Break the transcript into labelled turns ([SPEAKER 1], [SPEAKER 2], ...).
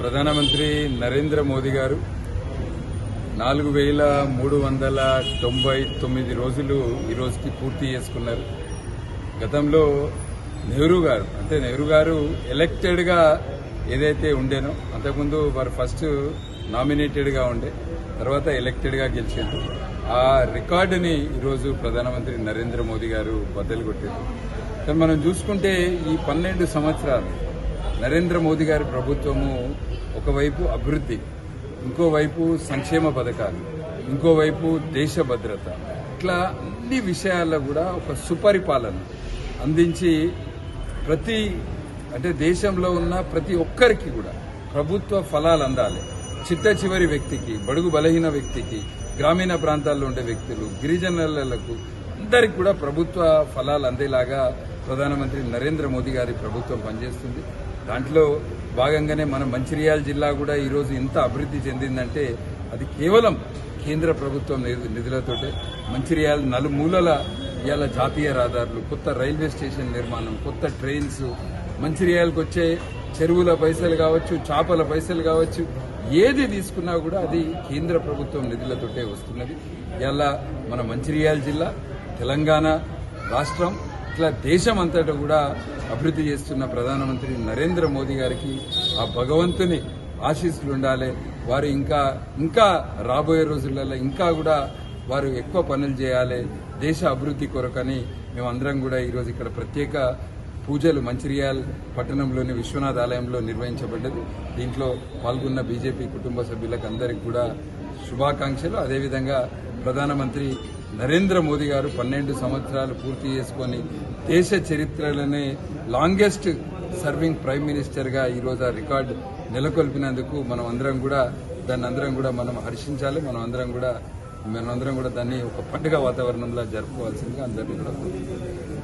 [SPEAKER 1] ప్రధానమంత్రి నరేంద్ర మోదీ గారు 4,399 రోజులు ఈ రోజుకి పూర్తి చేసుకున్నారు. గతంలో నెహ్రూ గారు ఎలక్టెడ్ గా ఏదైతే ఉండేనో అంతకుముందు వారు ఫస్ట్ నామినేటెడ్ గా ఉండే, తర్వాత ఎలక్టెడ్ గా గెలిచారు. ఆ రికార్డుని ఈరోజు ప్రధానమంత్రి నరేంద్ర మోదీ గారు బద్దలు కొట్టారు. కానీ మనం చూసుకుంటే ఈ 12 సంవత్సరాలు నరేంద్ర మోదీ గారి ప్రభుత్వము ఒకవైపు అభివృద్ధి, ఇంకోవైపు సంక్షేమ పథకాలు, ఇంకోవైపు దేశ భద్రత, ఇట్లా అన్ని విషయాల్లో కూడా ఒక సుపరిపాలన అందించి దేశంలో ఉన్న ప్రతి ఒక్కరికి కూడా ప్రభుత్వ ఫలాలు అందాలి. చిట్ట చివరి వ్యక్తికి, బడుగు బలహీన వ్యక్తికి, గ్రామీణ ప్రాంతాల్లో ఉండే వ్యక్తులు, గిరిజనులకు అందరికి కూడా ప్రభుత్వ ఫలాలు అందేలాగా ప్రధానమంత్రి నరేంద్ర మోదీ గారి ప్రభుత్వం పనిచేస్తుంది. దాంట్లో భాగంగానే మన మంచిర్యాల జిల్లా కూడా ఈరోజు ఎంత అభివృద్ధి చెందిందంటే అది కేవలం కేంద్ర ప్రభుత్వం నిధులతోటే. మంచిర్యాల నలుమూలల ఇవాళ జాతీయ రహదారులు, కొత్త రైల్వే స్టేషన్ నిర్మాణం, కొత్త ట్రైన్స్, మంచిర్యాలకు వచ్చే చెరువుల పైసలు కావచ్చు, చేపల పైసలు కావచ్చు, ఏది తీసుకున్నా కూడా అది కేంద్ర ప్రభుత్వం నిధులతోటే వస్తున్నది. ఇవాళ మన మంచిర్యాల జిల్లా, తెలంగాణ రాష్ట్రం, ఇట్లా దేశం అంతటా కూడా అభివృద్ధి చేస్తున్న ప్రధానమంత్రి నరేంద్ర మోదీ గారికి ఆ భగవంతుని ఆశీస్సులు ఉండాలి. వారు ఇంకా రాబోయే రోజులలో ఇంకా కూడా వారు ఎక్కువ పనులు చేయాలి దేశ అభివృద్ధి కొరకని మేమందరం కూడా ఈరోజు ఇక్కడ ప్రత్యేక పూజలు మంచిర్యాల పట్టణంలోని విశ్వనాథ్ ఆలయంలో నిర్వహించబడ్డది. దీంట్లో పాల్గొన్న బీజేపీ కుటుంబ సభ్యులకు అందరికీ కూడా శుభాకాంక్షలు. అదేవిధంగా ప్రధానమంత్రి నరేంద్ర మోదీ గారు 12 సంవత్సరాలు పూర్తి చేసుకుని దేశ చరిత్రలోనే లాంగెస్ట్ సర్వింగ్ ప్రైమ్ మినిస్టర్ గా ఈరోజు ఆ రికార్డు నెలకొల్పినందుకు మనం అందరం కూడా మనం హర్షించాలి. మనం అందరం కూడా దాన్ని ఒక పండుగ వాతావరణంలో జరుపుకోవాల్సిందిగా అందరినీ కూడా కోరుతున్నాం.